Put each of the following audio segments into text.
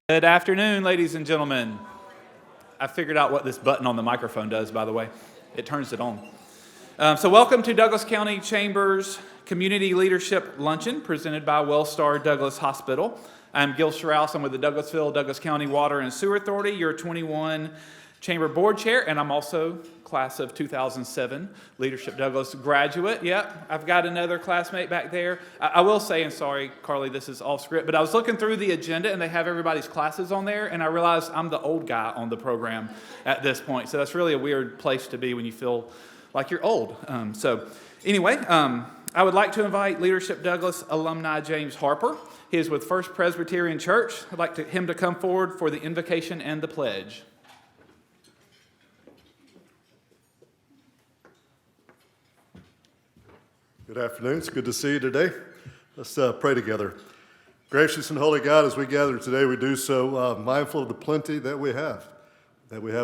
Good afternoon, ladies and gentlemen. I figured out what this button on the microphone does, by the way. It turns it on. So welcome to Douglas County Chamber's Community Leadership Luncheon presented by Wellstar Douglas Hospital. I'm Gil Strauss. I'm with the Douglasville, Douglas County Water and Sewer Authority, your 21 Chamber Board Chair, and I'm also class of 2007 Leadership Douglas graduate. Yep, I've got another classmate back there. I will say, and sorry, Carly, this is off script, but I was looking through the agenda and they have everybody's classes on there, and I realized I'm the old guy on the program at this point. So that's really a weird place to be when you feel like you're old. Anyway, I would like to invite Leadership Douglas alumni James Harper. He is with First Presbyterian Church. I'd like him to come forward for the invocation and the pledge. Good afternoon. It's good to see you today. Let's pray together. Gracious and holy God, as we gather today, we do so mindful of the plenty that we have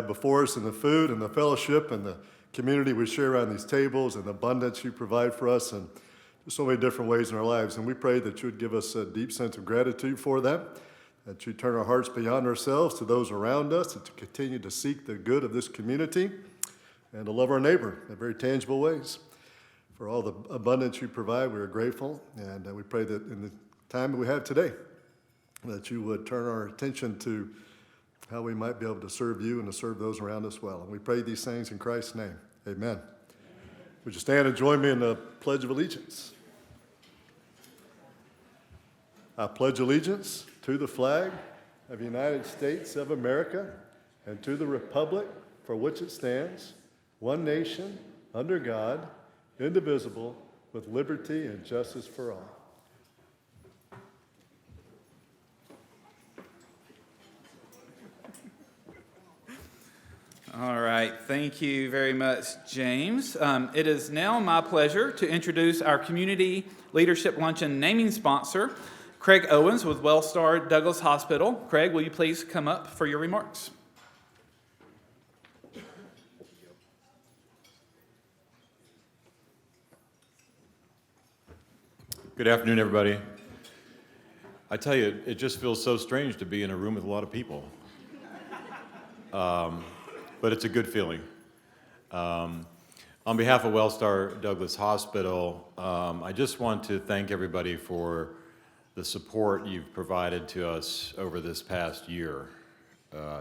before us in the food and the fellowship and the community we share around these tables and the abundance you provide for us and so many different ways in our lives. And we pray that you would give us a deep sense of gratitude for that you turn our hearts beyond ourselves to those around us, and to continue to seek the good of this community and to love our neighbor in very tangible ways. For all the abundance you provide, we are grateful, and we pray that in the time that we have today, that you would turn our attention to how we might be able to serve you and to serve those around us well. And we pray these things in Christ's name. Amen. Would you stand and join me in the Pledge of Allegiance? I pledge allegiance to the flag of the United States of America and to the republic for which it stands, one nation, under God, indivisible, with liberty and justice for all. All right, thank you very much, James. It is now my pleasure to introduce our Community Leadership Luncheon naming sponsor, Craig Owens with Wellstar Douglas Hospital. Craig, will you please come up for your remarks? Good afternoon, everybody. I tell you, it just feels so strange to be in a room with a lot of people. But it's a good feeling. On behalf of Wellstar Douglas Hospital, I just want to thank everybody for the support you've provided to us over this past year.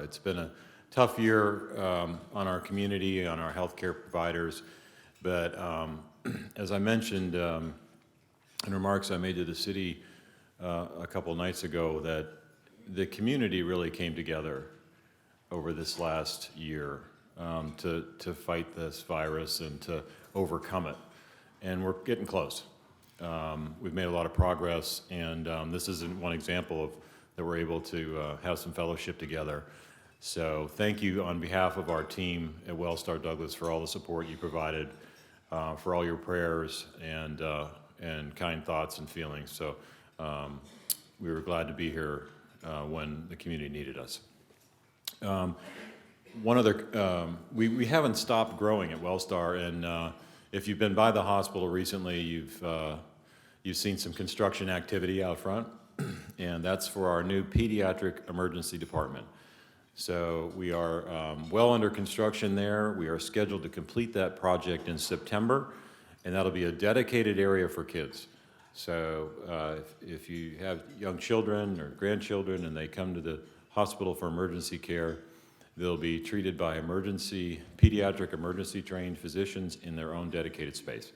It's been a tough year on our community, on our healthcare providers, but as I mentioned in remarks I made to the city a couple nights ago, that the community really came together over this last year to fight this virus and to overcome it. And we're getting close. We've made a lot of progress, and this isn't one example of that we're able to have some fellowship together. So thank you on behalf of our team at Wellstar Douglas for all the support you provided, for all your prayers and kind thoughts and feelings. So we were glad to be here when the community needed us. We haven't stopped growing at Wellstar, and if you've been by the hospital recently, you've seen some construction activity out front, and that's for our new pediatric emergency department. So we are well under construction there. We are scheduled to complete that project in September, and that'll be a dedicated area for kids. So if you have young children or grandchildren and they come to the hospital for emergency care, they'll be treated by pediatric emergency trained physicians in their own dedicated space,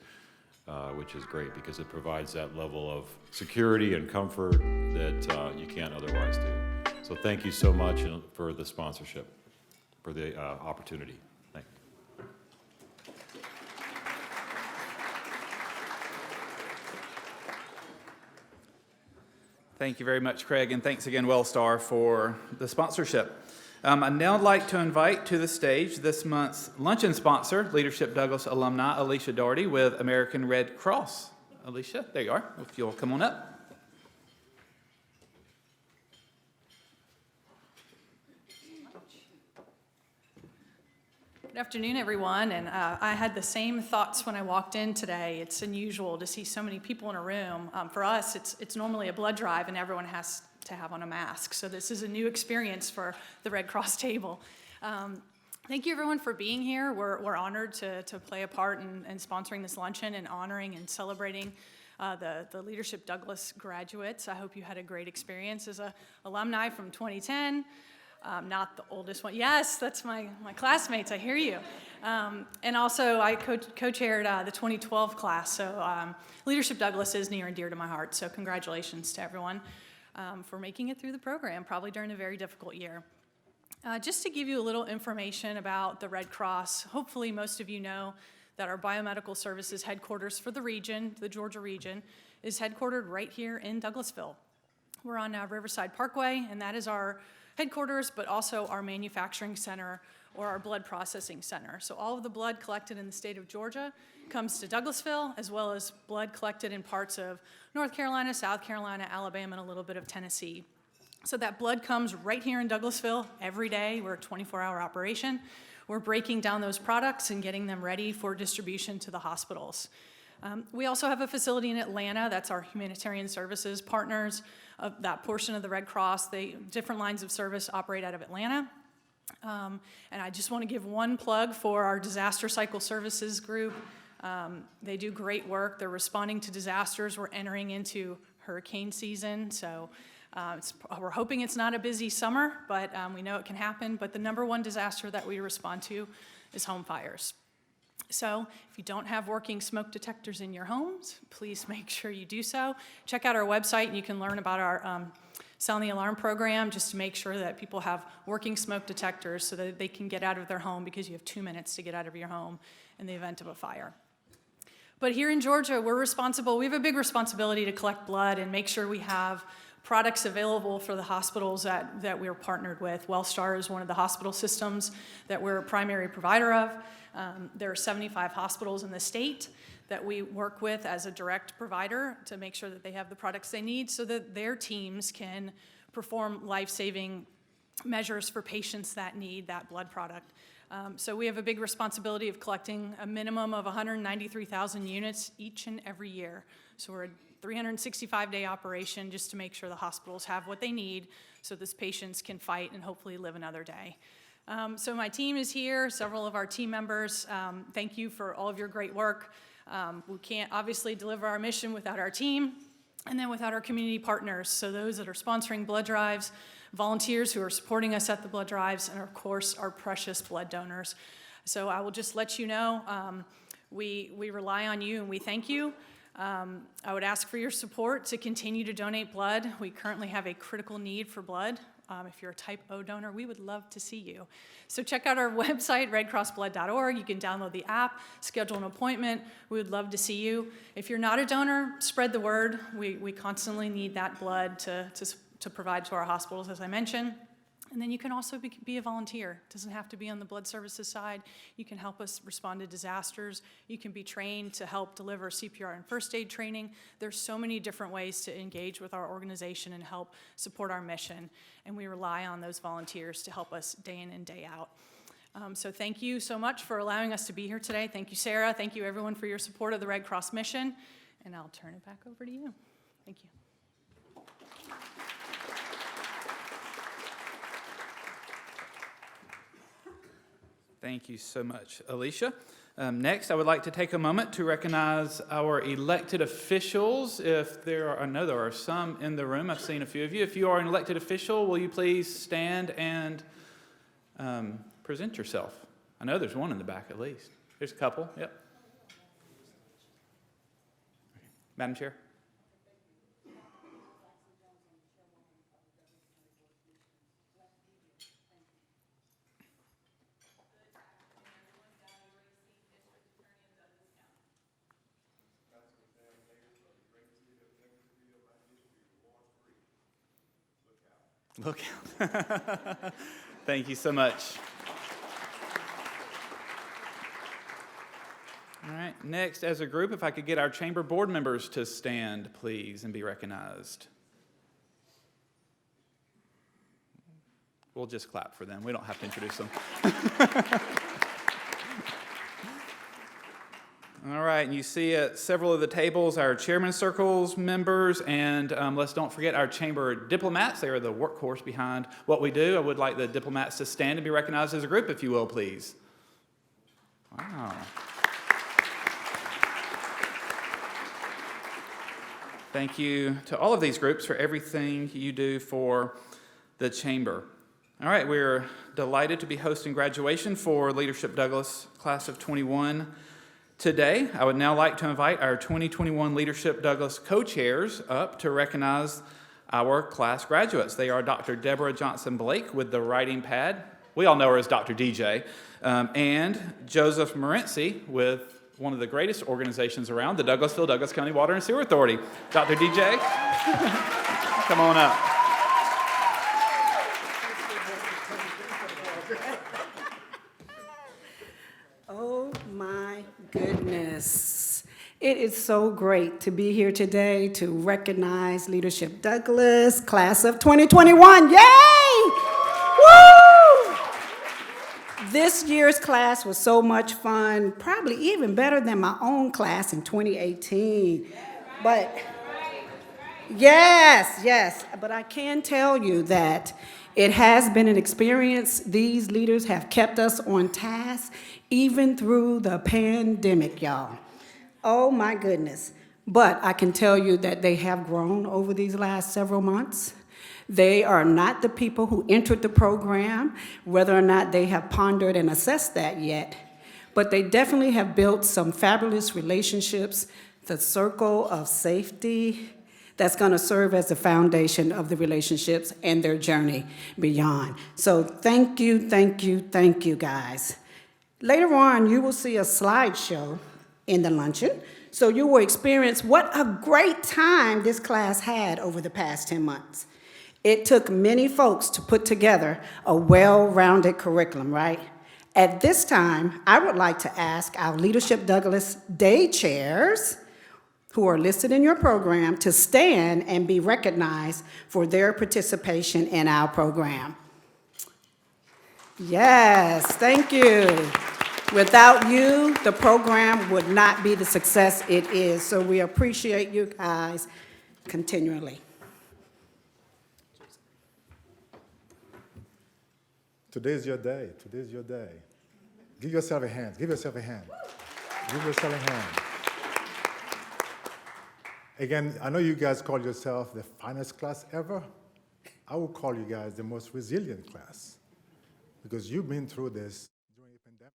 which is great because it provides that level of security and comfort that you can't otherwise do. So thank you so much for the sponsorship, for the opportunity. Thank you. Thank you very much, Craig, and thanks again, Wellstar, for the sponsorship. I'd now like to invite to the stage this month's luncheon sponsor, Leadership Douglas alumni Alicia Doherty with American Red Cross. Alicia, there you are, if you'll come on up. Good afternoon, everyone. And I had the same thoughts when I walked in today. It's unusual to see so many people in a room. For us, it's normally a blood drive, and everyone has to have on a mask. So this is a new experience for the Red Cross table. Thank you, everyone, for being here. We're honored to play a part in sponsoring this luncheon and honoring and celebrating the Leadership Douglas graduates. I hope you had a great experience as an alumni from 2010. Not the oldest one. Yes, that's my classmates. I hear you. And also, I co-chaired the 2012 class. So Leadership Douglas is near and dear to my heart. So congratulations to everyone for making it through the program, probably during a very difficult year. Just to give you a little information about the Red Cross, hopefully most of you know that our biomedical services headquarters for the region, the Georgia region, is headquartered right here in Douglasville. We're on Riverside Parkway, and that is our headquarters, but also our manufacturing center or our blood processing center. So all of the blood collected in the state of Georgia comes to Douglasville, as well as blood collected in parts of North Carolina, South Carolina, Alabama, and a little bit of Tennessee. So that blood comes right here in Douglasville every day. We're a 24-hour operation. We're breaking down those products and getting them ready for distribution to the hospitals. We also have a facility in Atlanta. That's our humanitarian services partners of that portion of the Red Cross. Different lines of service operate out of Atlanta. And I just want to give one plug for our disaster cycle services group. They do great work. They're responding to disasters. We're entering into hurricane season, so we're hoping it's not a busy summer, but we know it can happen. But the number one disaster that we respond to is home fires. So if you don't have working smoke detectors in your homes, please make sure you do so. Check out our website, and you can learn about our Sound the Alarm program, just to make sure that people have working smoke detectors so that they can get out of their home, because you have 2 minutes to get out of your home in the event of a fire. But here in Georgia, we have a big responsibility to collect blood and make sure we have products available for the hospitals that we're partnered with. WellStar is one of the hospital systems that we're a primary provider of. There are 75 hospitals in the state that we work with as a direct provider to make sure that they have the products they need so that their teams can perform life-saving measures for patients that need that blood product. So we have a big responsibility of collecting a minimum of 193,000 units each and every year. So we're a 365-day operation just to make sure the hospitals have what they need so these patients can fight and hopefully live another day. So my team is here, several of our team members. Thank you for all of your great work. We can't obviously deliver our mission without our team and then without our community partners. So those that are sponsoring blood drives, volunteers who are supporting us at the blood drives, and of course our precious blood donors. So I will just let you know, we rely on you and we thank you. I would ask for your support to continue to donate blood. We currently have a critical need for blood. If you're a type O donor, we would love to see you. So check out our website, redcrossblood.org. You can download the app, schedule an appointment. We would love to see you. If you're not a donor, spread the word. We constantly need that blood to provide to our hospitals, as I mentioned. And then you can also be a volunteer. It doesn't have to be on the blood services side. You can help us respond to disasters. You can be trained to help deliver CPR and first aid training. There's so many different ways to engage with our organization and help support our mission. And we rely on those volunteers to help us day in and day out. So thank you so much for allowing us to be here today. Thank you, Sarah. Thank you, everyone, for your support of the Red Cross mission. And I'll turn it back over to you. Thank you. Thank you so much, Alicia. Next, I would like to take a moment to recognize our elected officials. If there are, I know there are some in the room. I've seen a few of you. If you are an elected official, will you please stand and present yourself? I know there's one in the back at least. There's a couple. Yep. Madam Chair. Look out. Thank you so much. All right, next, as a group, if I could get our chamber board members to stand, please, and be recognized. We'll just clap for them. We don't have to introduce them. All right, and you see at several of the tables our Chairman's Circles members, and let's don't forget our Chamber diplomats. They are the workhorse behind what we do. I would like the diplomats to stand and be recognized as a group, if you will, please. Wow. Thank you to all of these groups for everything you do for the Chamber. All right, we're delighted to be hosting graduation for Leadership Douglas Class of 21 today. I would now like to invite our 2021 Leadership Douglas co-chairs up to recognize our class graduates. They are Dr. Deborah Johnson-Blake with the writing pad. We all know her as Dr. DJ. And Joseph Morency with one of the greatest organizations around, the Douglasville, Douglas County Water and Sewer Authority. Dr. DJ, come on up. Oh my goodness. It is so great to be here today to recognize Leadership Douglas, class of 2021. Yay! Woo! This year's class was so much fun, probably even better than my own class in 2018. But yes, but I can tell you that it has been an experience. These leaders have kept us on task, even through the pandemic, y'all. Oh my goodness. But I can tell you that they have grown over these last several months. They are not the people who entered the program, whether or not they have pondered and assessed that yet. But they definitely have built some fabulous relationships, the circle of safety, that's going to serve as the foundation of the relationships and their journey beyond. So thank you, guys. Later on, you will see a slideshow in the luncheon, so you will experience what a great time this class had over the past 10 months. It took many folks to put together a well-rounded curriculum, right? At this time, I would like to ask our Leadership Douglas Day chairs, who are listed in your program, to stand and be recognized for their participation in our program. Yes, thank you. Without you, the program would not be the success it is, so we appreciate you guys continually. Today's your day. Today's your day. Give yourself a hand. Give yourself a hand. Give yourself a hand. Again, I know you guys call yourself the finest class ever. I would call you guys the most resilient class because you've been through this during the pandemic.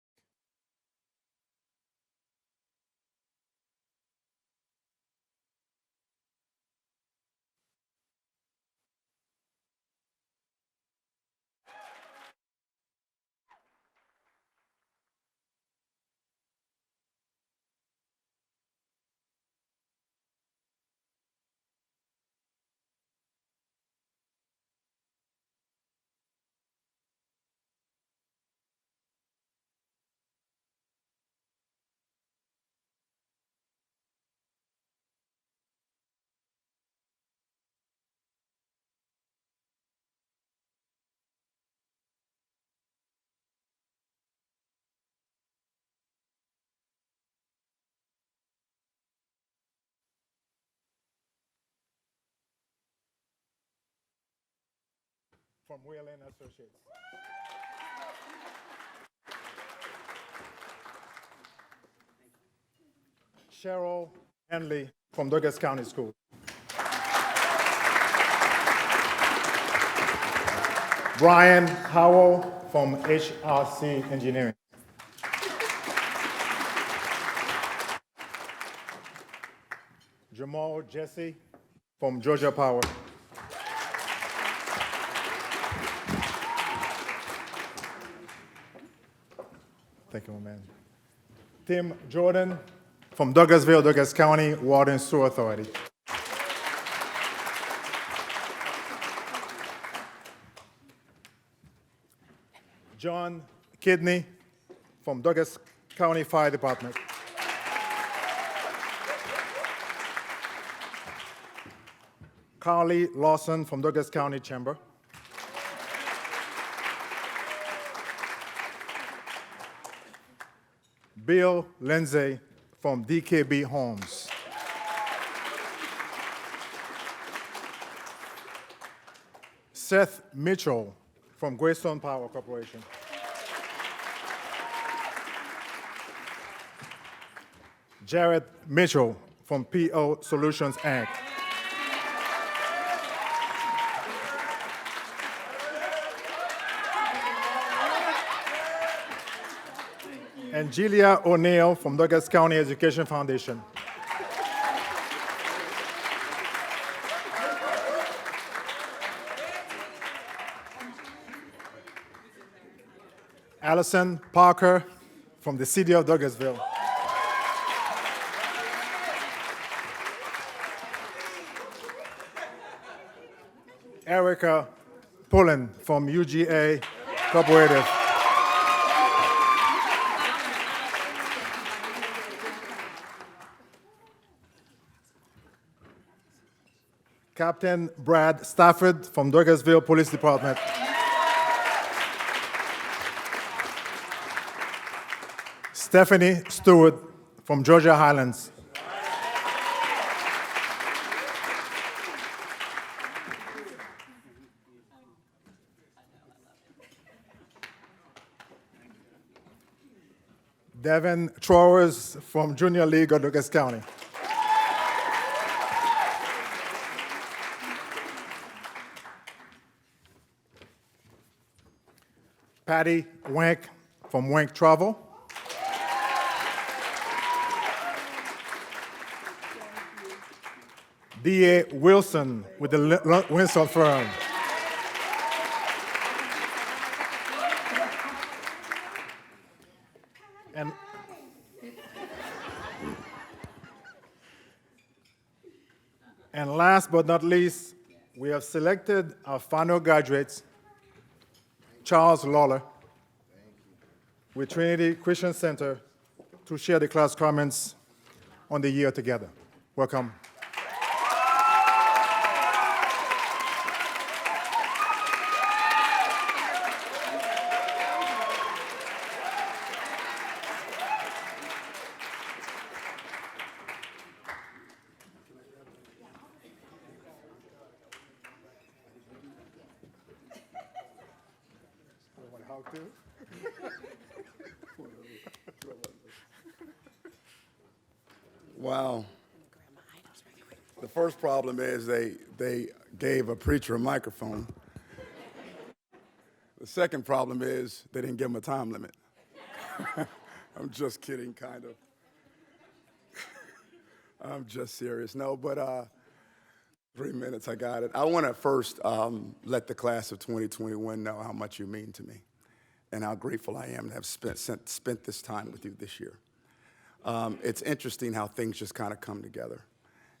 From Wayland Associates. Cheryl Henley from Douglas County School. Brian Howell from HRC Engineering. Jamal Jesse from Georgia Power. Thank you, my man. Tim Jordan from Douglasville, Douglas County Water and Sewer Authority. John Kidney from Douglas County Fire Department. Carly Lawson from Douglas County Chamber. Bill Lindsay from DKB Homes. Seth Mitchell from Greystone Power Corporation. Jared Mitchell from PO Solutions Inc. And Julia O'Neill from Douglas County Education Foundation. Allison Parker from the city of Douglasville. Erica Pullen from UGA Cooperative. Captain Brad Stafford from Douglasville Police Department. Stephanie Stewart from Georgia Highlands. Devin Trowers from Junior League of Douglas County. Patty Wank from Wank Travel. D.A. Wilson with the Winston firm. And last but not least, we have selected our final graduates, Charles Lawler, with Trinity Christian Center, to share the class comments on the year together. Welcome. Wow. The first problem is they gave a preacher a microphone. The second problem is they didn't give him a time limit. I'm just kidding, kind of. I'm just serious. No, but 3 minutes, I got it. I want to first let the class of 2021 know how much you mean to me and how grateful I am to have spent this time with you this year. It's interesting how things just kind of come together.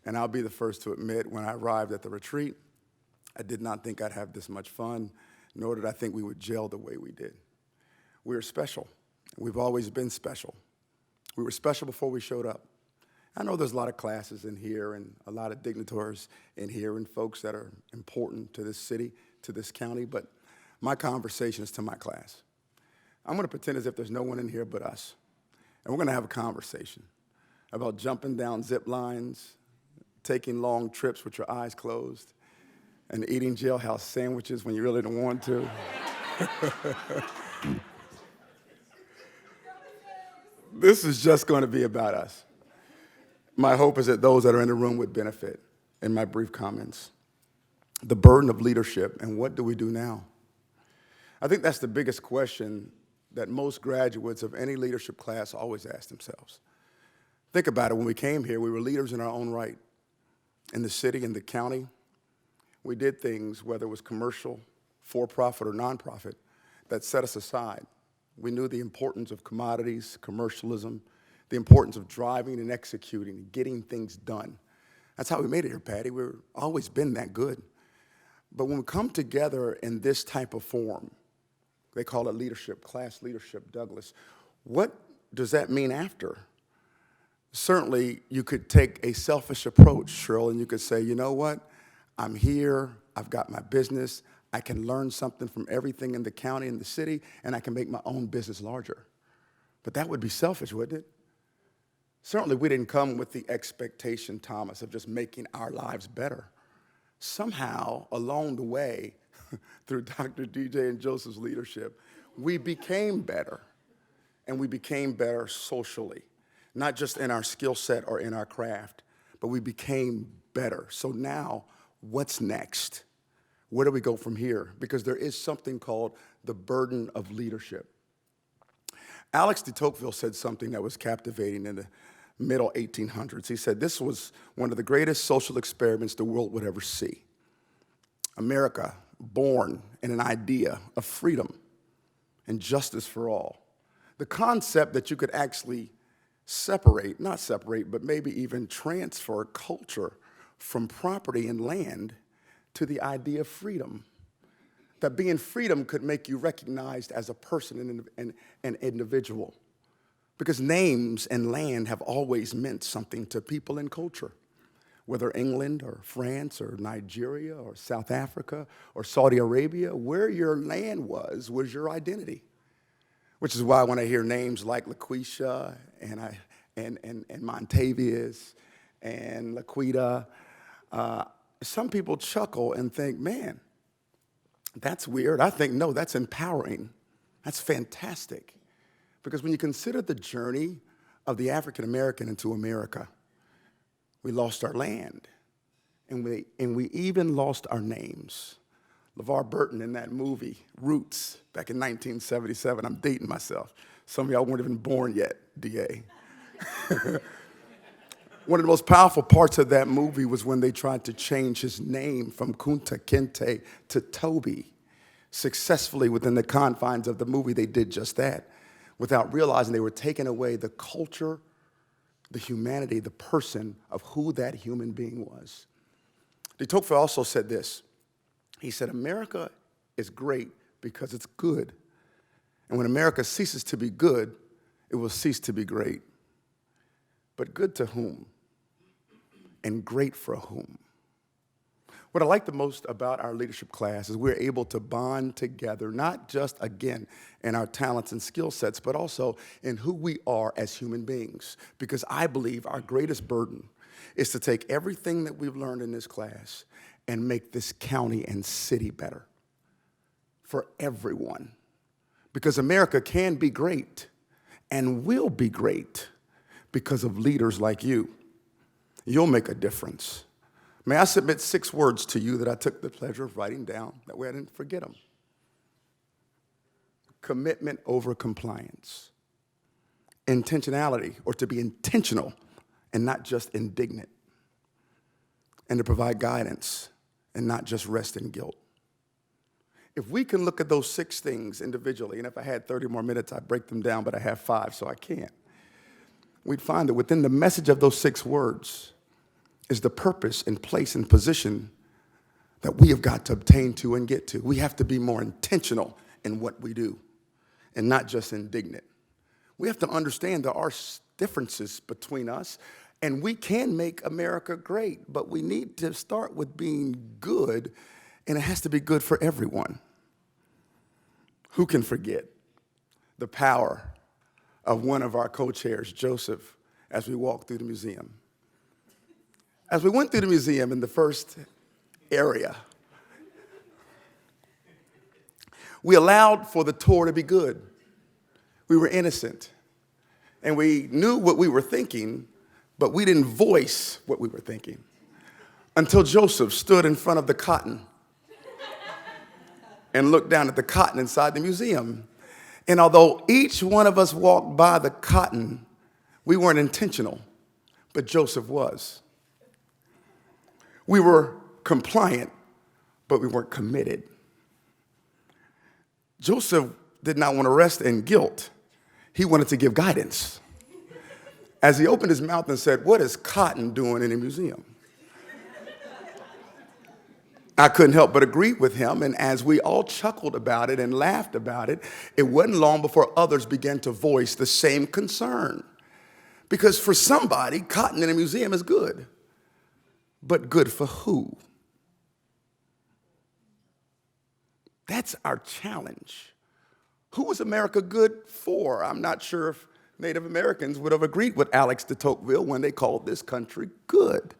And I'll be the first to admit, when I arrived at the retreat, I did not think I'd have this much fun, nor did I think we would gel the way we did. We were special. We've always been special. We were special before we showed up. I know there's a lot of classes in here and a lot of dignitaries in here and folks that are important to this city, to this county, but my conversation is to my class. I'm going to pretend as if there's no one in here but us. And we're going to have a conversation about jumping down zip lines, taking long trips with your eyes closed, and eating jailhouse sandwiches when you really don't want to. This is just going to be about us. My hope is that those that are in the room would benefit in my brief comments. The burden of leadership, and what do we do now? I think that's the biggest question that most graduates of any leadership class always ask themselves. Think about it. When we came here, we were leaders in our own right. In the city, in the county, we did things, whether it was commercial, for-profit, or nonprofit, that set us aside. We knew the importance of commodities, commercialism, the importance of driving and executing and getting things done. That's how we made it here, Patty. We've always been that good. But when we come together in this type of form, they call it leadership, class leadership, Douglas. What does that mean after? Certainly, you could take a selfish approach, Cheryl, and you could say, you know what? I'm here, I've got my business, I can learn something from everything in the county and the city, and I can make my own business larger. But that would be selfish, wouldn't it? Certainly, we didn't come with the expectation, Thomas, of just making our lives better. Somehow, along the way, through Dr. DJ and Joseph's leadership, we became better, and we became better socially, not just in our skill set or in our craft, but we became better. So now, what's next? Where do we go from here? Because there is something called the burden of leadership. Alex de Tocqueville said something that was captivating in the middle 1800s. He said this was one of the greatest social experiments the world would ever see. America, born in an idea of freedom and justice for all. The concept that you could actually separate, not separate, but maybe even transfer culture from property and land to the idea of freedom. That being freedom could make you recognized as a person and an individual. Because names and land have always meant something to people and culture. Whether England or France or Nigeria or South Africa or Saudi Arabia, where your land was your identity. Which is why when I hear names like LaQuisha and Montavious and Laquita, some people chuckle and think, man, that's weird. I think, no, that's empowering. That's fantastic. Because when you consider the journey of the African American into America, we lost our land, and we even lost our names. LeVar Burton in that movie, Roots, back in 1977, I'm dating myself. Some of y'all weren't even born yet, DA. One of the most powerful parts of that movie was when they tried to change his name from Kunta Kinte to Toby. Successfully within the confines of the movie, they did just that, without realizing they were taking away the culture, the humanity, the person of who that human being was. De Tocqueville also said this. He said, America is great because it's good. And when America ceases to be good, it will cease to be great. But good to whom? And great for whom? What I like the most about our leadership class is we're able to bond together, not just, again, in our talents and skill sets, but also in who we are as human beings. Because I believe our greatest burden is to take everything that we've learned in this class and make this county and city better for everyone. Because America can be great and will be great because of leaders like you. You'll make a difference. May I submit 6 words to you that I took the pleasure of writing down, that way I didn't forget them. Commitment over compliance. Intentionality, or to be intentional and not just indignant. And to provide guidance and not just rest in guilt. If we can look at those 6 things individually, and if I had 30 more minutes, I'd break them down, but I have 5, so I can't. We'd find that within the message of those 6 words is the purpose and place and position that we have got to obtain to and get to. We have to be more intentional in what we do and not just indignant. We have to understand there are differences between us, and we can make America great, but we need to start with being good, and it has to be good for everyone. Who can forget the power of one of our co-chairs, Joseph, as we walked through the museum? As we went through the museum in the first area, we allowed for the tour to be good. We were innocent, and we knew what we were thinking, but we didn't voice what we were thinking until Joseph stood in front of the cotton and looked down at the cotton inside the museum. And although each one of us walked by the cotton, we weren't intentional, but Joseph was. We were compliant, but we weren't committed. Joseph did not want to rest in guilt. He wanted to give guidance. As he opened his mouth and said, "What is cotton doing in a museum?" I couldn't help but agree with him, and as we all chuckled about it and laughed about it, it wasn't long before others began to voice the same concern. Because for somebody, cotton in a museum is good. But good for who? That's our challenge. Who was America good for? I'm not sure if Native Americans would have agreed with Alex de Tocqueville when they called this country good.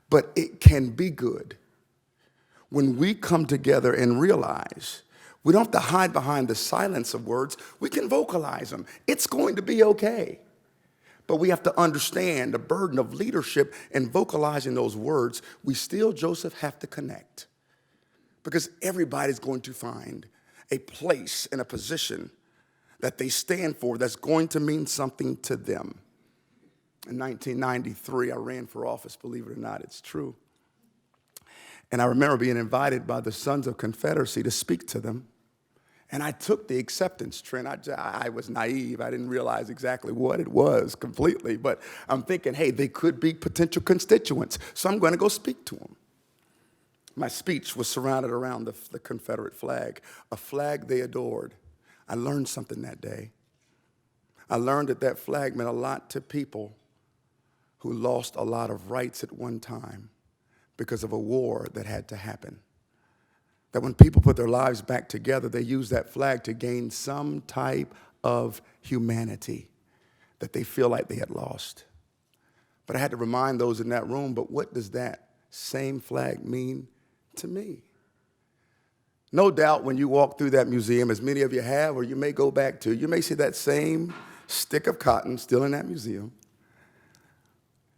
But it can be good when we come together and realize we don't have to hide behind the silence of words. We can vocalize them. It's going to be okay. But we have to understand the burden of leadership and vocalizing those words. We still, Joseph, have to connect. Because everybody's going to find a place and a position that they stand for that's going to mean something to them. In 1993, I ran for office, believe it or not, it's true. And I remember being invited by the Sons of Confederacy to speak to them. And I took the acceptance, Trent. I was naive. I didn't realize exactly what it was completely. But I'm thinking, hey, they could be potential constituents. So I'm going to go speak to them. My speech was surrounded around the Confederate flag, a flag they adored. I learned something that day. I learned that that flag meant a lot to people who lost a lot of rights at one time because of a war that had to happen. That when people put their lives back together, they use that flag to gain some type of humanity that they feel like they had lost. But I had to remind those in that room, but what does that same flag mean to me? No doubt when you walk through that museum, as many of you have, or you may go back to, you may see that same stick of cotton still in that museum.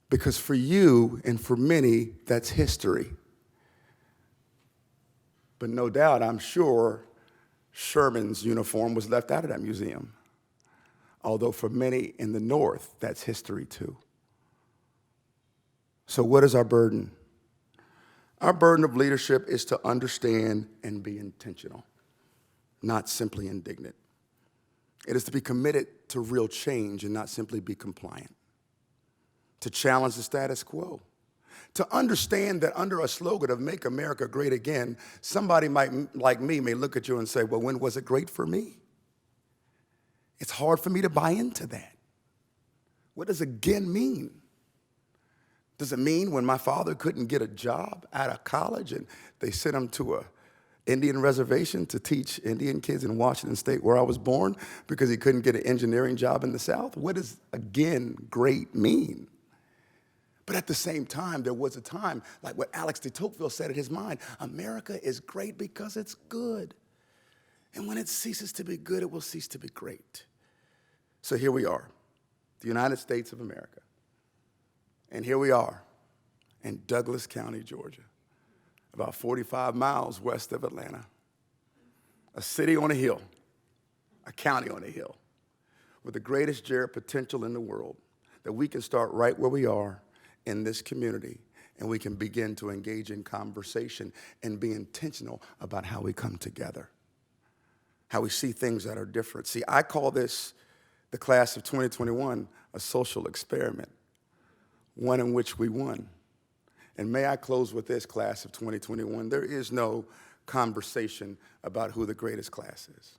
Because for you and for many, that's history. But no doubt, I'm sure Sherman's uniform was left out of that museum. Although for many in the North, that's history too. So what is our burden? Our burden of leadership is to understand and be intentional, not simply indignant. It is to be committed to real change and not simply be compliant. To challenge the status quo. To understand that under a slogan of Make America Great Again, somebody like me may look at you and say, well, when was it great for me? It's hard for me to buy into that. What does again mean? Does it mean when my father couldn't get a job out of college and they sent him to an Indian reservation to teach Indian kids in Washington State where I was born because he couldn't get an engineering job in the South? What does again great mean? But at the same time, there was a time, like what Alex de Tocqueville said in his mind, America is great because it's good. And when it ceases to be good, it will cease to be great. So here we are, the United States of America. And here we are in Douglas County, Georgia, about 45 miles west of Atlanta, a city on a hill, a county on a hill, with the greatest Jared potential in the world, that we can start right where we are in this community, and we can begin to engage in conversation and be intentional about how we come together, how we see things that are different. See, I call this, the class of 2021, a social experiment, one in which we won. And may I close with this, class of 2021, there is no conversation about who the greatest class is.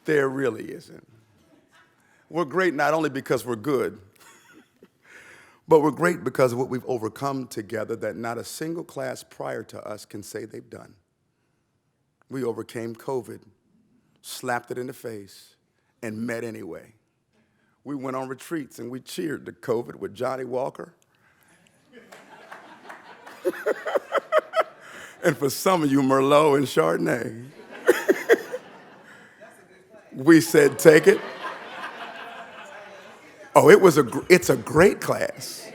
There really isn't. We're great not only because we're good, but we're great because of what we've overcome together that not a single class prior to us can say they've done. We overcame COVID, slapped it in the face, and met anyway. We went on retreats and we cheered to COVID with Johnny Walker. And for some of you, Merlot and Chardonnay. We said, take it. Oh, it's a great class.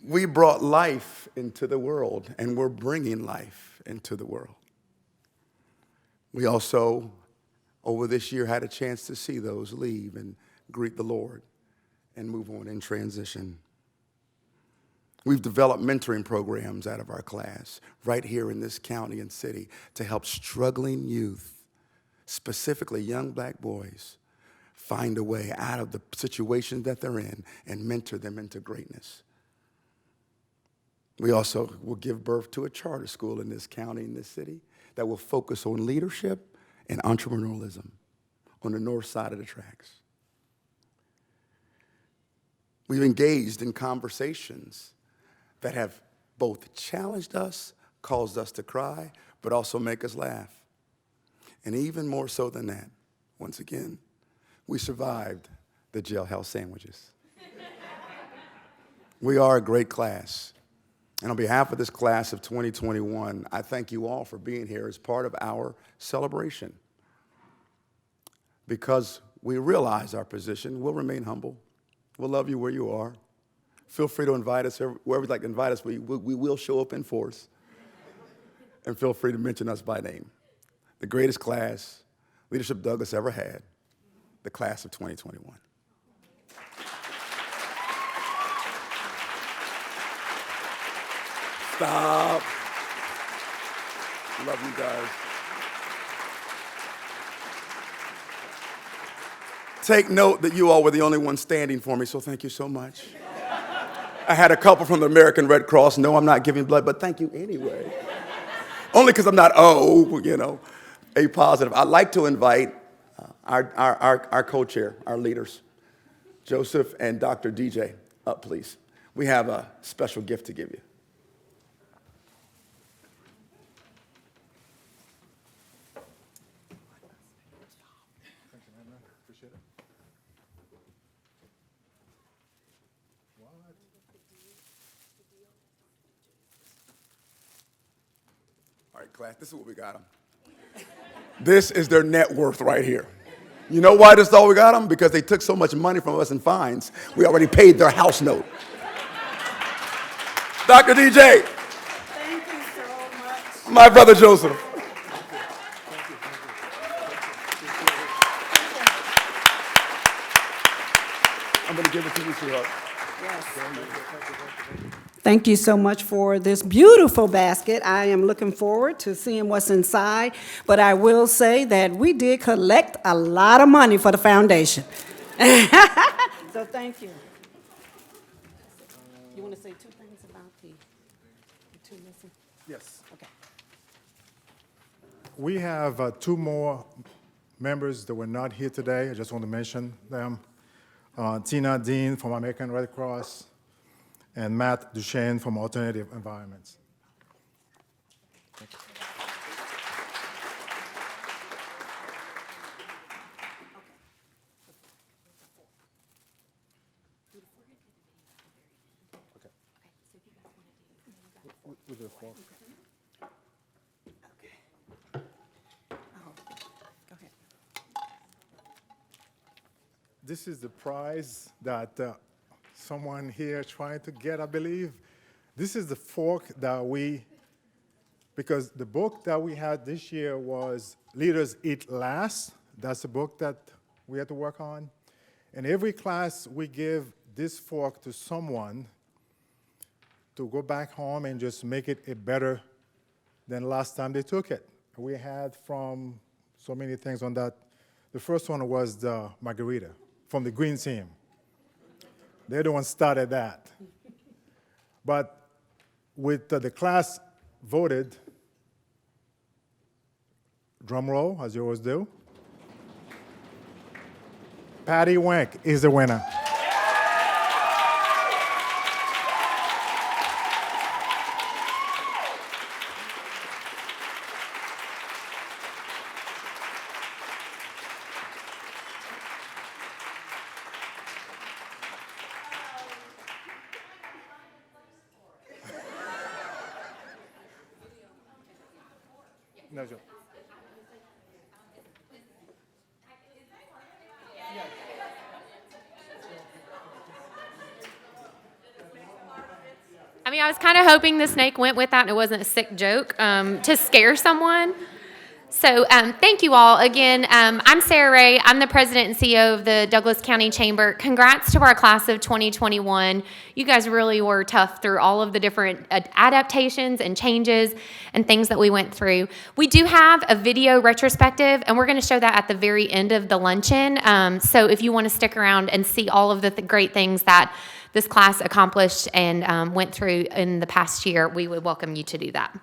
We brought life into the world, and we're bringing life into the world. We also, over this year, had a chance to see those leave and greet the Lord and move on in transition. We've developed mentoring programs out of our class right here in this county and city to help struggling youth, specifically young black boys, find a way out of the situation that they're in and mentor them into greatness. We also will give birth to a charter school in this county, in this city, that will focus on leadership and entrepreneurialism on the north side of the tracks. We've engaged in conversations that have both challenged us, caused us to cry, but also make us laugh. And even more so than that, once again, we survived the jailhouse sandwiches. We are a great class. And on behalf of this class of 2021, I thank you all for being here as part of our celebration. Because we realize our position, we'll remain humble. We'll love you where you are. Feel free to invite us wherever you'd like to invite us. We will show up in force. And feel free to mention us by name. The greatest class Leadership Douglas ever had, the class of 2021. Stop. Love you guys. Take note that you all were the only ones standing for me, so thank you so much. I had a couple from the American Red Cross. No, I'm not giving blood, but thank you anyway. Only because I'm not A positive. I'd like to invite our co-chair, our leaders, Joseph and Dr. DJ, up, please. We have a special gift to give you. All right, class, this is what we got them. This is their net worth right here. You know why this is all we got them? Because they took so much money from us in fines, we already paid their house note. Dr. DJ. Thank you so much. My brother Joseph. I'm going to give it to you, sweetheart. Yes. Thank you so much for this beautiful basket. I am looking forward to seeing what's inside, but I will say that we did collect a lot of money for the foundation. So thank you. You want to say two things about the two missing? Yes. Okay. We have two more members that were not here today. I just want to mention them. Tina Dean from American Red Cross, and Matt Duchesne from Alternative Environments. We'll do it for. Go ahead. This is the prize that someone here trying to get, I believe. This is the fork that because the book that we had this year was Leaders Eat Last. That's the book that we had to work on. And every class we give this fork to someone to go back home and just make it a better than last time they took it. We had from so many things on that. The first one was the margarita from the green team. They're the ones started that. But with the class voted, drum roll, as you always do, Patty Wank is the winner. No, Joe. I mean, I was kind of hoping the snake went with that and it wasn't a sick joke to scare someone. So thank you all. Again, I'm Sarah Ray. I'm the president and CEO of the Douglas County Chamber. Congrats to our class of 2021. You guys really were tough through all of the different adaptations and changes and things that we went through. We do have a video retrospective, and we're going to show that at the very end of the luncheon. So if you want to stick around and see all of the great things that this class accomplished and went through in the past year, we would welcome you to do that.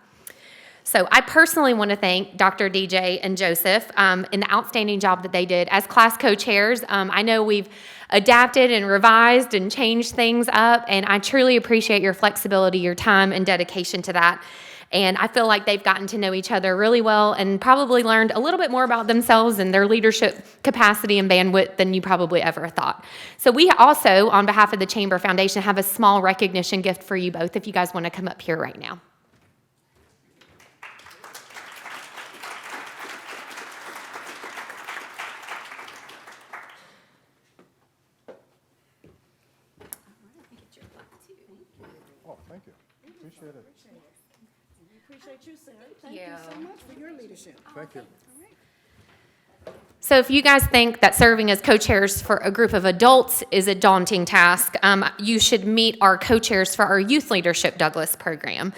So I personally want to thank Dr. DJ and Joseph in the outstanding job that they did as class co-chairs. I know we've adapted and revised and changed things up, and I truly appreciate your flexibility, your time, and dedication to that. And I feel like they've gotten to know each other really well and probably learned a little bit more about themselves and their leadership capacity and bandwidth than you probably ever thought. So we also, on behalf of the Chamber Foundation, have a small recognition gift for you both if you guys want to come up here right now. Oh, thank you. Appreciate it. Appreciate you, Sarah. Thank you so much for your leadership. Thank you. So if you guys think that serving as co-chairs for a group of adults is a daunting task, you should meet our co-chairs for our Youth Leadership Douglas program.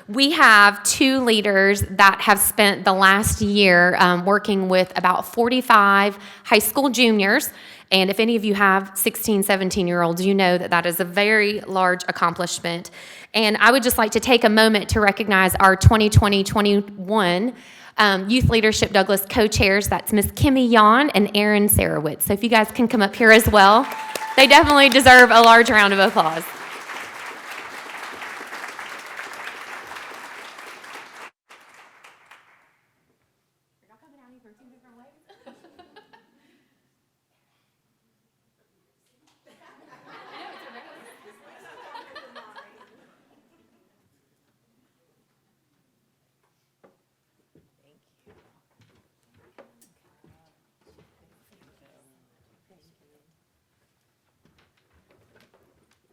We have 2 leaders that have spent the last year working with about 45 high school juniors. And if any of you have 16, 17-year-olds, you know that that is a very large accomplishment. And I would just like to take a moment to recognize our 2020-21 Youth Leadership Douglas co-chairs. That's Miss Kimmy Yon and Aaron Sarowitz. So if you guys can come up here as well, they definitely deserve a large round of applause.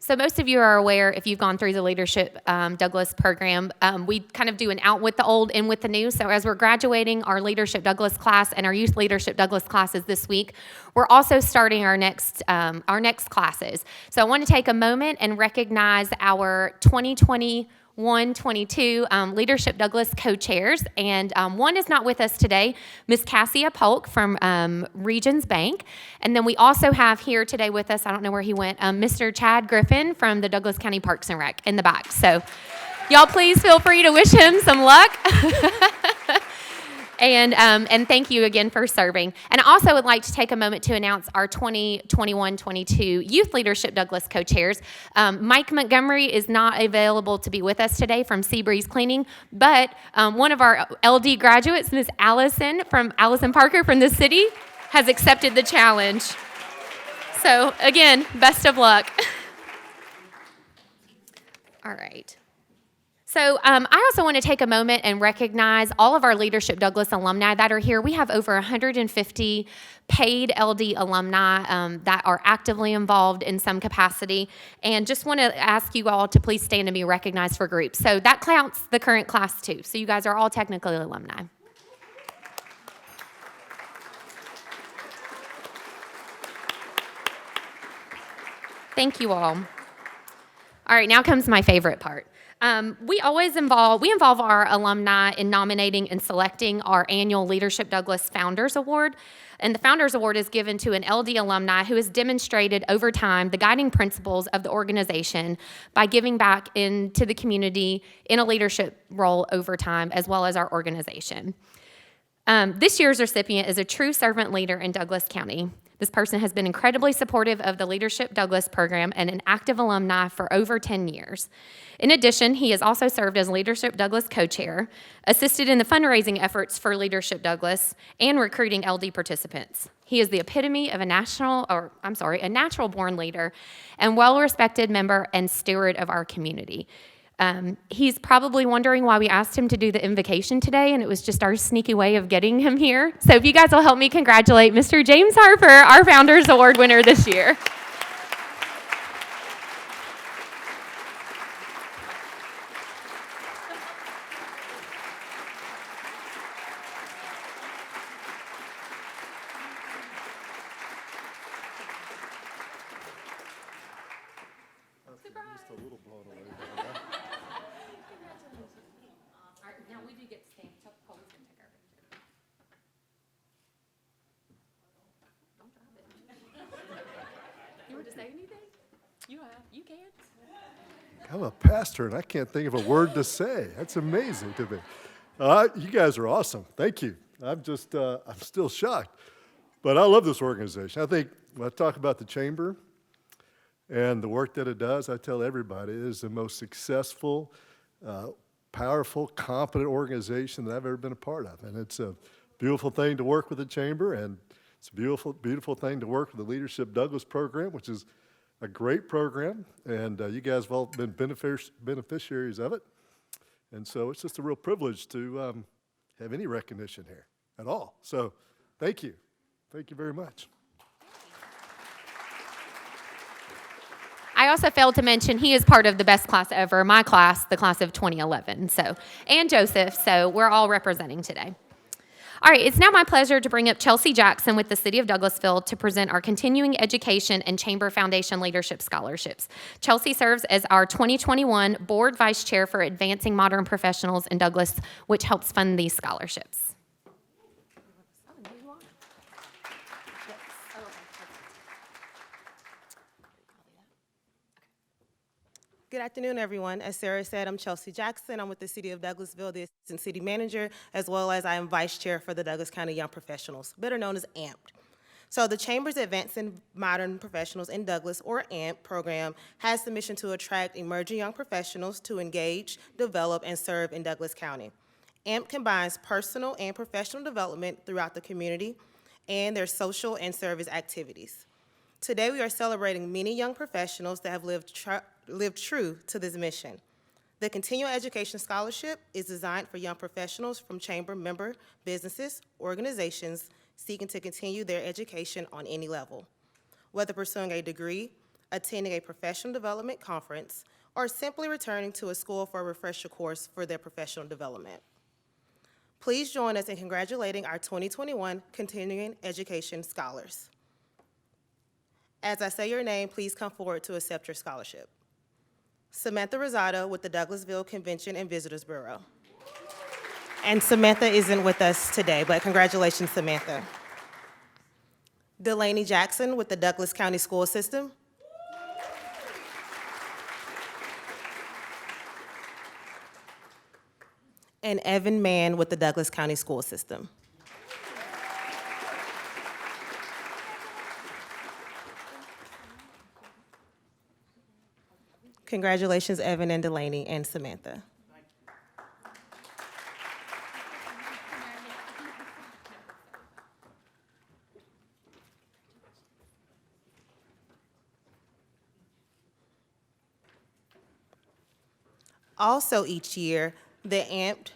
So most of you are aware, if you've gone through the Leadership Douglas program, we kind of do an out with the old, in with the new. So as we're graduating our Leadership Douglas class and our Youth Leadership Douglas classes this week, we're also starting our next classes. So I want to take a moment and recognize our 2021-22 Leadership Douglas co-chairs. And one is not with us today, Miss Cassia Polk from Regions Bank. And then we also have here today with us, I don't know where he went, Mr. Chad Griffin from the Douglas County Parks and Rec in the back. So y'all please feel free to wish him some luck. And thank you again for serving. And I also would like to take a moment to announce our 2021-22 Youth Leadership Douglas co-chairs. Mike Montgomery is not available to be with us today from Seabreeze Cleaning, but one of our LD graduates, Miss Allison Parker from the city, has accepted the challenge. So again, best of luck. All right. So I also want to take a moment and recognize all of our Leadership Douglas alumni that are here. We have over 150 paid LD alumni that are actively involved in some capacity, and just want to ask you all to please stand and be recognized for groups. So that counts the current class too. So you guys are all technically alumni. Thank you all. All right, now comes my favorite part. We involve our alumni in nominating and selecting our annual Leadership Douglas Founders Award. And the Founders Award is given to an LD alumni who has demonstrated over time the guiding principles of the organization by giving back into the community in a leadership role over time, as well as our organization. This year's recipient is a true servant leader in Douglas County. This person has been incredibly supportive of the Leadership Douglas program and an active alumni for over 10 years. In addition, he has also served as Leadership Douglas co-chair, assisted in the fundraising efforts for Leadership Douglas, and recruiting LD participants. He is the epitome of a natural-born leader and well-respected member and steward of our community. He's probably wondering why we asked him to do the invocation today, and it was just our sneaky way of getting him here. So if you guys will help me congratulate Mr. James Harper, our Founders Award winner this year. I'm a pastor, and I can't think of a word to say. That's amazing to me. You guys are awesome. Thank you. I'm still shocked. But I love this organization. I think when I talk about the Chamber and the work that it does, I tell everybody it is the most successful powerful, competent organization that I've ever been a part of. And it's a beautiful thing to work with the Chamber, and it's a beautiful, beautiful thing to work with the Leadership Douglas program, which is a great program, and you guys have all been beneficiaries of it. And so it's just a real privilege to have any recognition here at all. So thank you. Thank you very much. I also failed to mention he is part of the best class ever, my class, the class of 2011. So, and Joseph, so we're all representing today. All right, it's now my pleasure to bring up Chelsea Jackson with the City of Douglasville to present our Continuing Education and Chamber Foundation Leadership Scholarships. Chelsea serves as our 2021 Board Vice Chair for Advancing Modern Professionals in Douglas, which helps fund these scholarships. Good afternoon, everyone. As Sarah said, I'm Chelsea Jackson. I'm with the City of Douglasville, the Assistant City Manager, as well as I am Vice Chair for the Douglas County Young Professionals, better known as AMP. So the Chamber's Advancing Modern Professionals in Douglas, or AMP program, has the mission to attract emerging young professionals to engage, develop, and serve in Douglas County. AMP combines personal and professional development throughout the community and their social and service activities. Today, we are celebrating many young professionals that have lived true to this mission. The Continuing Education Scholarship is designed for young professionals from Chamber member businesses, organizations seeking to continue their education on any level. Whether pursuing a degree, attending a professional development conference, or simply returning to a school for a refresher course for their professional development. Please join us in congratulating our 2021 Continuing Education Scholars. As I say your name, please come forward to accept your scholarship. Samantha Rosado with the Douglasville Convention and Visitors Bureau. And Samantha isn't with us today, but congratulations, Samantha. Delaney Jackson with the Douglas County School System. And Evan Mann with the Douglas County School System. Congratulations, Evan and Delaney and Samantha. Also each year, the AMP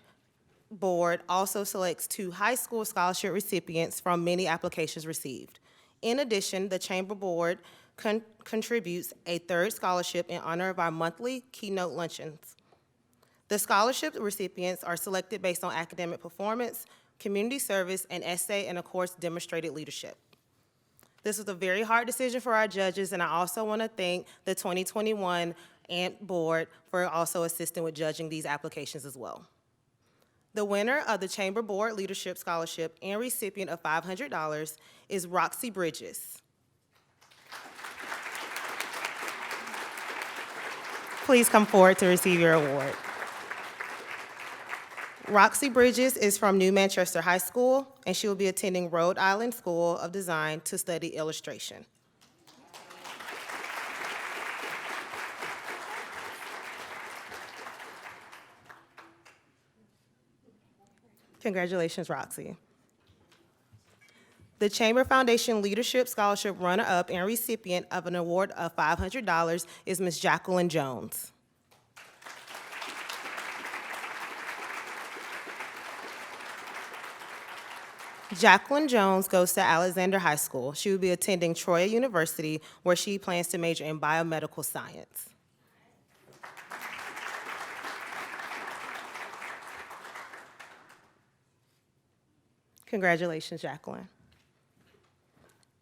board also selects 2 high school scholarship recipients from many applications received. In addition, the Chamber Board contributes a 3rd scholarship in honor of our monthly keynote luncheons. The scholarship recipients are selected based on academic performance, community service, and essay, and of course, demonstrated leadership. This was a very hard decision for our judges, and I also want to thank the 2021 AMP board for also assisting with judging these applications as well. The winner of the Chamber Board Leadership Scholarship and recipient of $500 is Roxy Bridges. Please come forward to receive your award. Roxy Bridges is from New Manchester High School, and she will be attending Rhode Island School of Design to study illustration. Congratulations, Roxy. The Chamber Foundation Leadership Scholarship runner-up and recipient of an award of $500 is Ms. Jacqueline Jones. Jacqueline Jones goes to Alexander High School. She will be attending Troy University, where she plans to major in biomedical science. Congratulations, Jacqueline.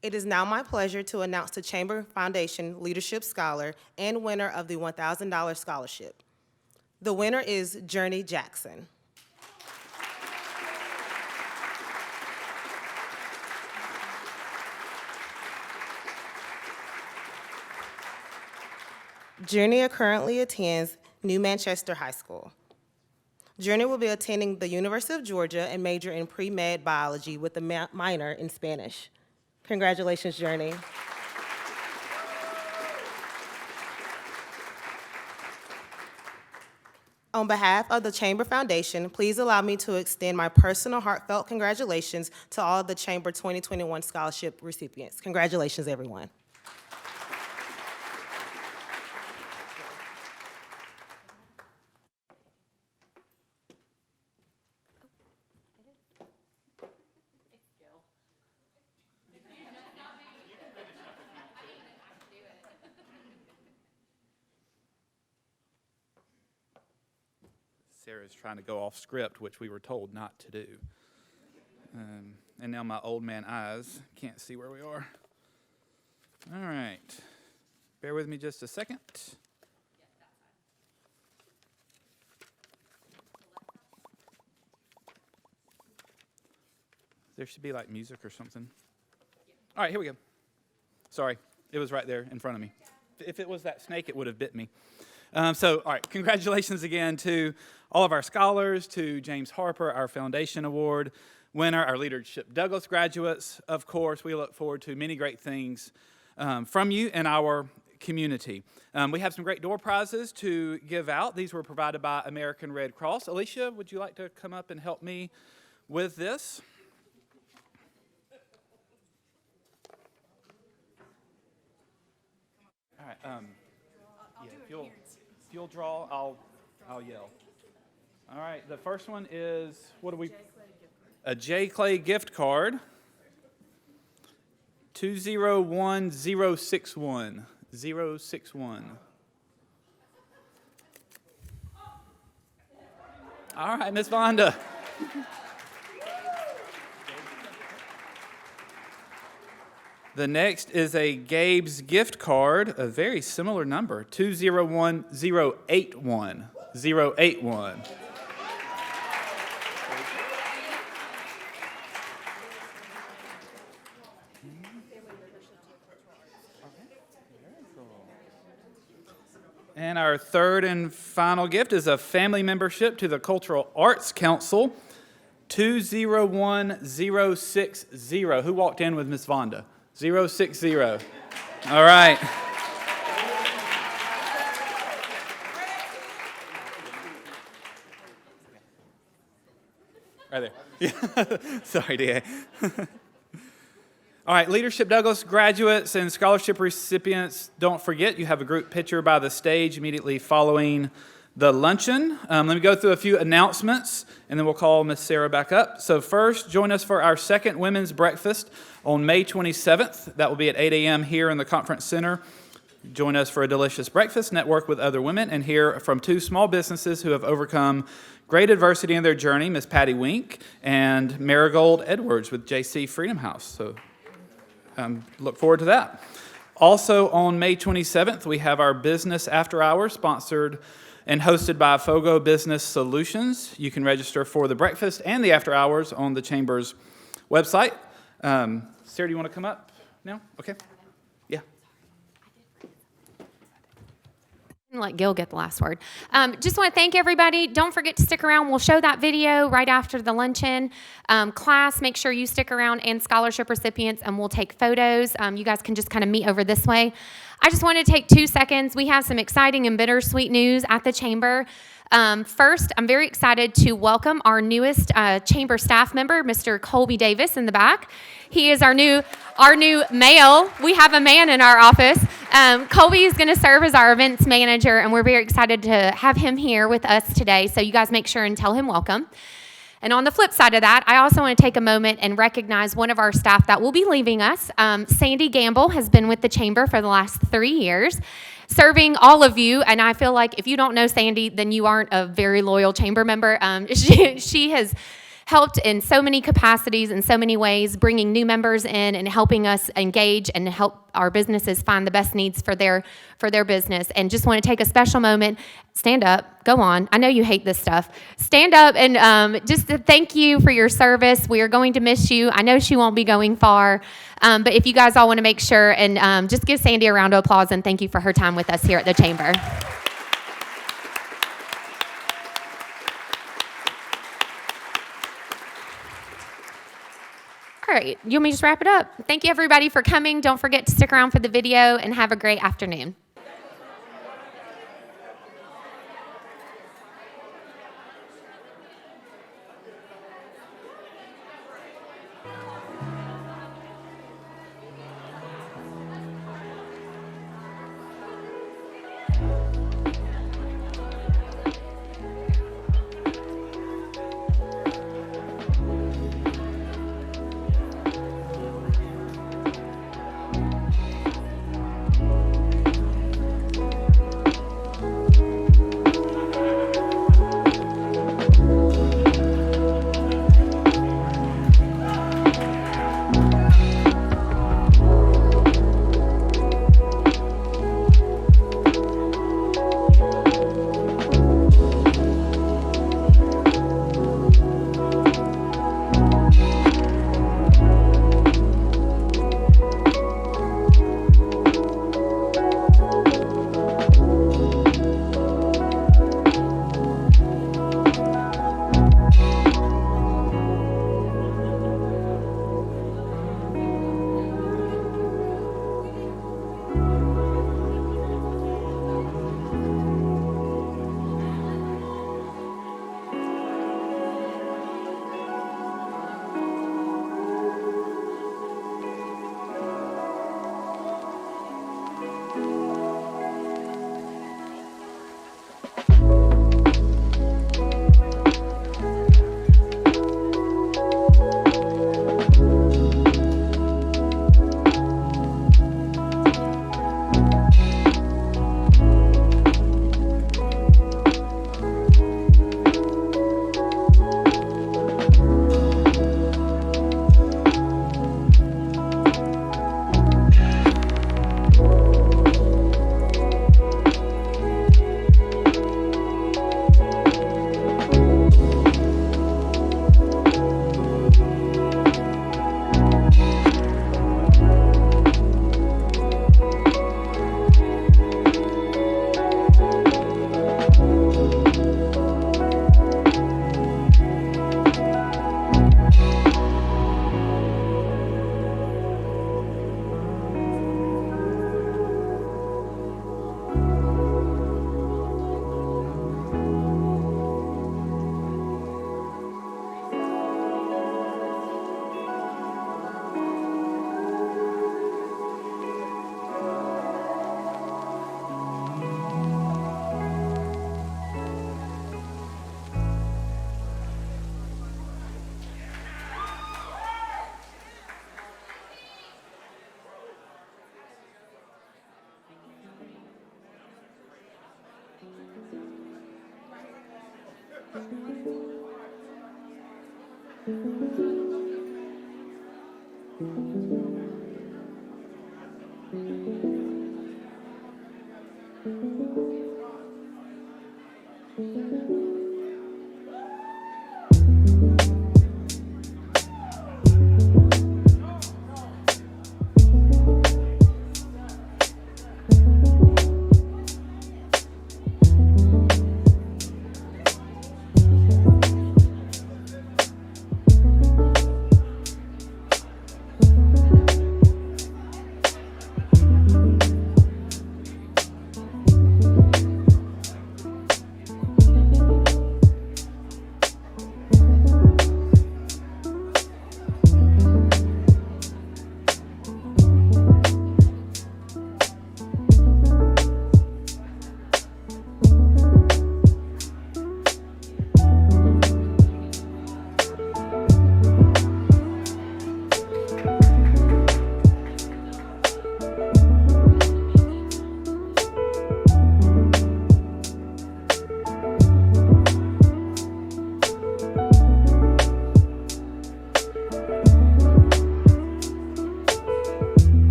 It is now my pleasure to announce the Chamber Foundation Leadership Scholar and winner of the $1,000 scholarship. The winner is Journey Jackson. Journey currently attends New Manchester High School. Journey will be attending the University of Georgia and major in pre-med biology with a minor in Spanish. Congratulations, Journey. On behalf of the Chamber Foundation, please allow me to extend my personal heartfelt congratulations to all the Chamber 2021 scholarship recipients. Congratulations, everyone. Sarah's trying to go off script, which we were told not to do. And now my old man eyes can't see where we are. All right. Bear with me just a second. There should be like music or something. All right, here we go. Sorry, it was right there in front of me. If it was that snake, it would have bit me. All right, congratulations again to all of our scholars, to James Harper, our Foundation Award winner, our Leadership Douglas graduates. Of course, we look forward to many great things from you and our community. We have some great door prizes to give out. These were provided by American Red Cross. Alicia, would you like to come up and help me with this? All right. Yeah, if you'll draw, I'll yell. All right, the first one is, what do we? A J. Clay gift card. 201061. 061. All right, Miss Vonda. The next is a Gabe's gift card, a very similar number, 201081. 081. And our third and final gift is a family membership to the Cultural Arts Council, 201060. Who walked in with Miss Vonda? 060. All right. Right there. Yeah. Sorry, DA. All right, Leadership Douglas graduates and scholarship recipients, don't forget you have a group picture by the stage immediately following the luncheon. Let me go through a few announcements, and then we'll call Miss Sarah back up. So first, join us for our second women's breakfast on May 27th. That will be at 8 a.m. here in the Conference Center. Join us for a delicious breakfast, network with other women, and hear from two small businesses who have overcome great adversity in their journey, Miss Patty Wink and Marigold Edwards with JC Freedom House. So look forward to that. Also on May 27th, we have our Business After Hours, sponsored and hosted by Fogo Business Solutions. You can register for the breakfast and the after hours on the Chamber's website. Sarah, do you want to come up now? Okay. Yeah. Let Gil get the last word. Just want to thank everybody. Don't forget to stick around. We'll show that video right after the luncheon. Class, make sure you stick around, and scholarship recipients, and we'll take photos. You guys can just kind of meet over this way. I just want to take 2 seconds. We have some exciting and bittersweet news at the Chamber. First, I'm very excited to welcome our newest Chamber staff member, Mr. Colby Davis in the back. He is our new male. We have a man in our office. Colby is going to serve as our events manager, and we're very excited to have him here with us today. So you guys make sure and tell him welcome. And on the flip side of that, I also want to take a moment and recognize one of our staff that will be leaving us. Sandy Gamble has been with the Chamber for the last 3 years, serving all of you. And I feel like if you don't know Sandy, then you aren't a very loyal Chamber member. She has helped in so many capacities, in so many ways, bringing new members in and helping us engage and help our businesses find the best needs for their business. And just want to take a special moment. Stand up. Go on. I know you hate this stuff. Stand up and just to thank you for your service. We are going to miss you. I know she won't be going far. But if you guys all want to make sure and just give Sandy a round of applause and thank you for her time with us here at the Chamber. All right, you want me to just wrap it up? Thank you, everybody, for coming. Don't forget to stick around for the video, and have a great afternoon.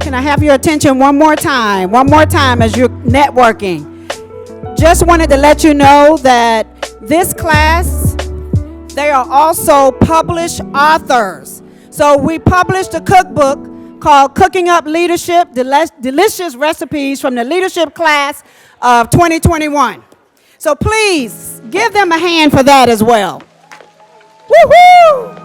Can I have your attention one more time? One more time as you're networking. Just wanted to let you know that this class, they are also published authors. So we published a cookbook called Cooking Up Leadership, Delicious Recipes from the Leadership Class of 2021. So please give them a hand for that as well. Woo-hoo!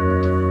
you.